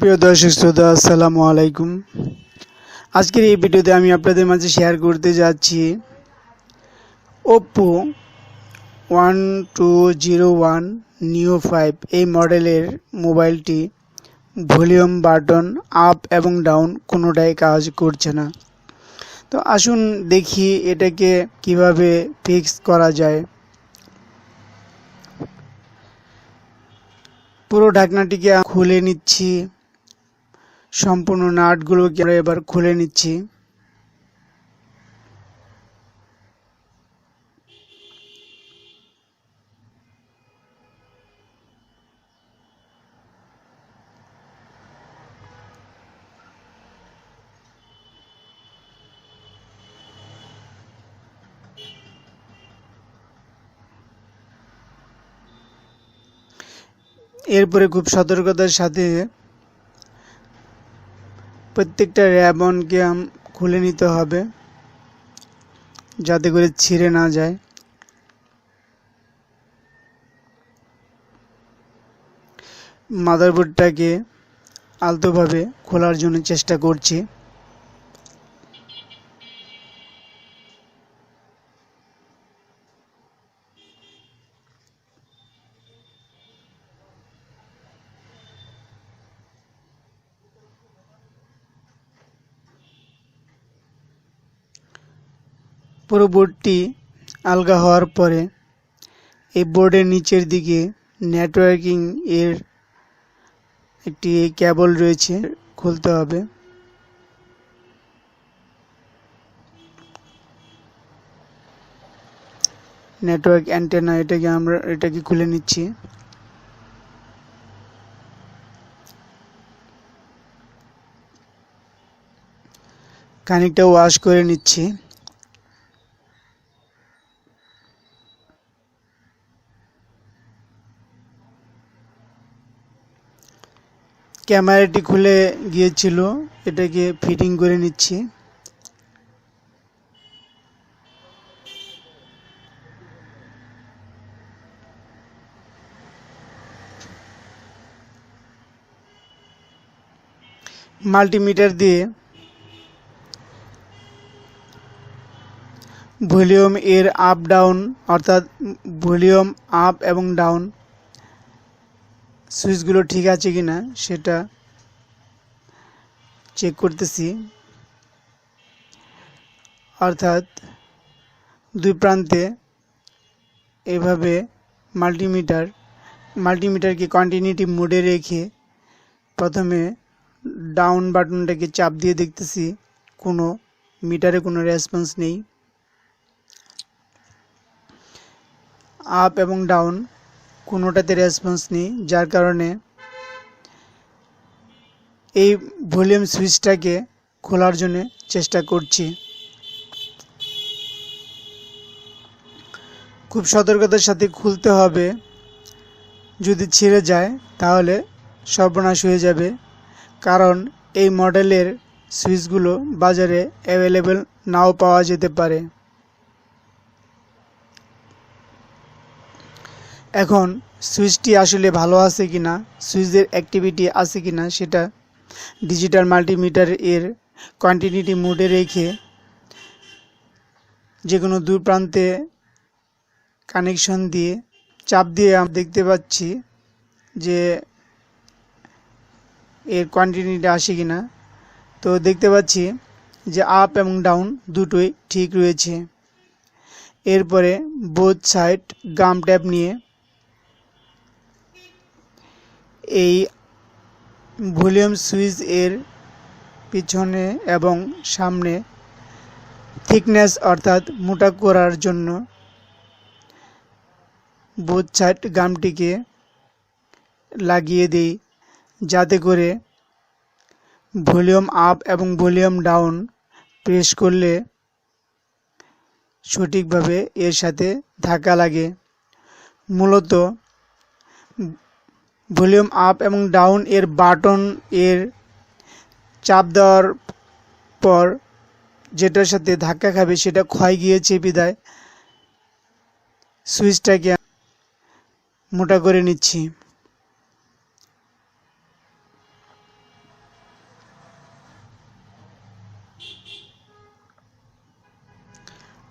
প্রিয় দর্শক শ্রোতা, আসসালামু আলাইকুম। আজকের এই ভিডিওতে আমি আপনাদের মাঝে শেয়ার করতে যাচ্ছি Oppo 1201 Neo 5 এই মডেলের মোবাইলটি ভলিউম বাটন আপ এবং ডাউন কোনোটাই কাজ করছে না। তো আসুন দেখি এটাকে কিভাবে ফিক্স করা যায়। পুরো ঢাকনাটিকে খুলে নিচ্ছি, সম্পূর্ণ নাটগুলোকে এবার খুলে নিচ্ছি। এরপরে খুব সতর্কতার সাথে প্রত্যেকটা র্যাবনকে খুলে নিতে হবে যাতে করে ছিঁড়ে না যায়। মাদারবোর্ডটাকে আলতোভাবে খোলার জন্য চেষ্টা করছি। পুরো বোর্ডটি আলগা হওয়ার পরে এই বোর্ডের নিচের দিকে নেটওয়ার্কিং এর একটি কেবল রয়েছে, খুলতে হবে। নেটওয়ার্ক অ্যান্টেনা, এটাকে খুলে নিচ্ছি। খানিকটা ওয়াশ করে নিচ্ছি। ক্যামেরাটি খুলে গিয়েছিল, এটাকে ফিটিং করে নিচ্ছি। মাল্টিমিটার দিয়ে ভলিউম এর আপ ডাউন, অর্থাৎ ভলিউম আপ এবং ডাউন সুইচগুলো ঠিক আছে কিনা সেটা চেক করতেছি। অর্থাৎ দুই প্রান্তে এভাবে মাল্টিমিটারকে কন্টিনিউটি মোডে রেখে প্রথমে ডাউন বাটনটাকে চাপ দিয়ে দেখতেছি কোনো মিটারে কোনো রেসপন্স নেই। আপ এবং ডাউন কোনোটাতে রেসপন্স নেই, যার কারণে এই ভলিউম সুইচটাকে খোলার জন্য চেষ্টা করছি। খুব সতর্কতার সাথে খুলতে হবে, যদি ছিঁড়ে যায় তাহলে সর্বনাশ হয়ে যাবে, কারণ এই মডেলের সুইচগুলো বাজারে অ্যাভেলেবেল নাও পাওয়া যেতে পারে। এখন সুইচটি আসলে ভালো আছে কিনা, সুইচের অ্যাক্টিভিটি আছে কিনা সেটা ডিজিটাল মাল্টিমিটার এর কন্টিনিউটি মোডে রেখে যে কোনো দুই প্রান্তে কানেকশন দিয়ে চাপ দিয়ে আমরা দেখতে পাচ্ছি যে এর কন্টিনিউটি আসে কিনা। তো দেখতে পাচ্ছি যে আপ এবং ডাউন দুটোই ঠিক রয়েছে। এরপরে বোথ সাইড গাম ট্যাপ নিয়ে এই ভলিউম সুইচ এর পিছনে এবং সামনে থিকনেস অর্থাৎ মোটা করার জন্য বোথ সাইড গামটিকে লাগিয়ে দিই, যাতে করে ভলিউম আপ এবং ভলিউম ডাউন প্রেস করলে সঠিকভাবে এর সাথে ধাক্কা লাগে। মূলত ভলিউম আপ এবং ডাউন এর বাটন এর চাপ দেওয়ার পর যেটার সাথে ধাক্কা খাবে সেটা ক্ষয় গিয়েছে বিধায় সুইচটাকে মোটা করে নিচ্ছি।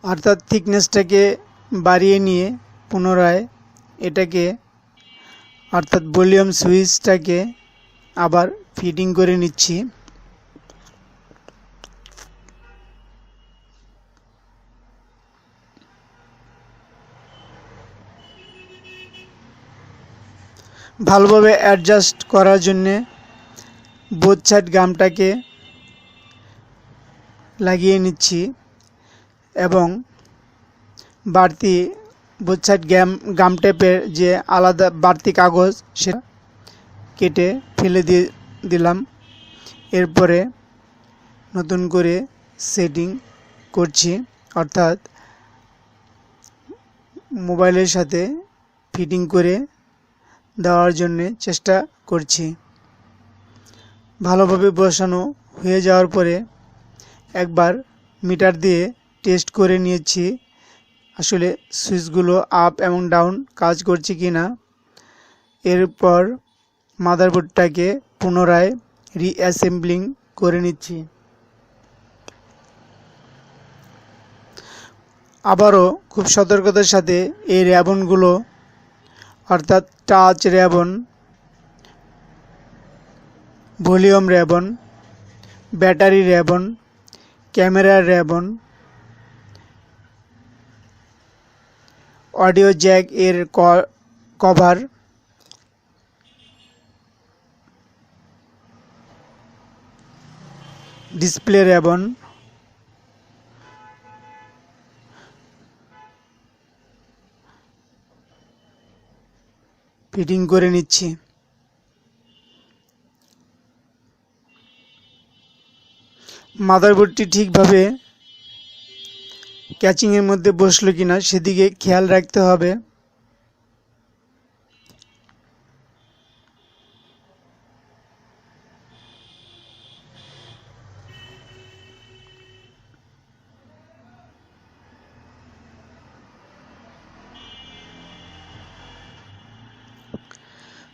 অর্থাৎ থিকনেসটাকে বাড়িয়ে নিয়ে পুনরায় এটাকে অর্থাৎ ভলিউম সুইচটাকে আবার ফিটিং করে নিচ্ছি। ভালোভাবে অ্যাডজাস্ট করার জন্যে বোথ সাইড গামটাকে লাগিয়ে নিচ্ছি এবং বাড়তি বোথ সাইড গাম টেপের যে আলাদা বাড়তি কাগজ সেটা কেটে ফেলে দিলাম। এরপরে নতুন করে সেটিং করছি, অর্থাৎ মোবাইলের সাথে ফিটিং করে দেওয়ার জন্য চেষ্টা করছি। ভালোভাবে বসানো হয়ে যাওয়ার পরে একবার মিটার দিয়ে টেস্ট করে নিয়েছি আসলে সুইচগুলো আপ এবং ডাউন কাজ করছে কিনা। এরপর মাদারবোর্ডটাকে পুনরায় রিঅ্যাসেম্বলিং করে নিচ্ছি। আবারও খুব সতর্কতার সাথে এই র্যাবনগুলো অর্থাৎ টাচ র্যাবন, ভলিউম র্যাবন, ব্যাটারি র্যাবন, ক্যামেরার র্যাবন, অডিও জ্যাক এর কভার, ডিসপ্লে র্যাবন, ফিটিং করে নিচ্ছি। মাদারবোর্ডটি ঠিকভাবে ক্যাচিংয়ের মধ্যে বসলো কিনা সেদিকে খেয়াল রাখতে হবে।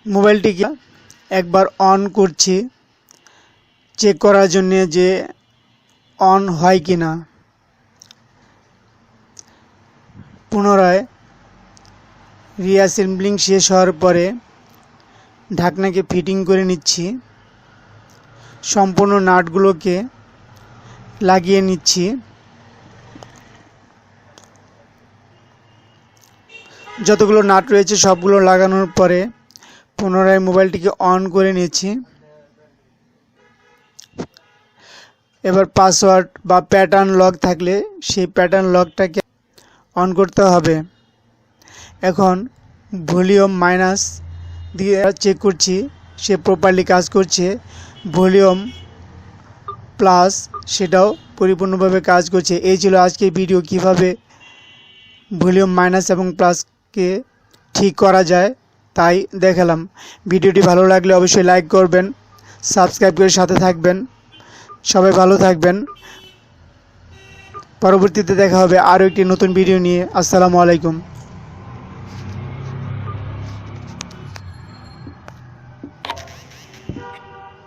মোবাইলটিকে একবার অন করছি চেক করার জন্য যে অন হয় কিনা। পুনরায় রিঅ্যাসেম্বলিং শেষ হওয়ার পরে ঢাকনাকে ফিটিং করে নিচ্ছি, সম্পূর্ণ নাটগুলোকে লাগিয়ে নিচ্ছি। যতগুলো নাট রয়েছে সবগুলো লাগানোর পরে পুনরায় মোবাইলটিকে অন করে নিয়েছি। এবার পাসওয়ার্ড বা প্যাটার্ন লক থাকলে সেই প্যাটার্ন লকটাকে অন করতে হবে। এখন ভলিউম মাইনাস দিয়ে চেক করছি সে প্রপারলি কাজ করছে, ভলিউম প্লাস সেটাও পরিপূর্ণভাবে কাজ করছে। এই ছিল আজকের ভিডিও, কিভাবে ভলিউম মাইনাস এবং প্লাসকে ঠিক করা যায় তাই দেখালাম। ভিডিওটি ভালো লাগলে অবশ্যই লাইক করবেন, সাবস্ক্রাইব করে সাথে থাকবেন। সবাই ভালো থাকবেন। পরবর্তীতে দেখা হবে আরও একটি নতুন ভিডিও নিয়ে। আসসালামু আলাইকুম।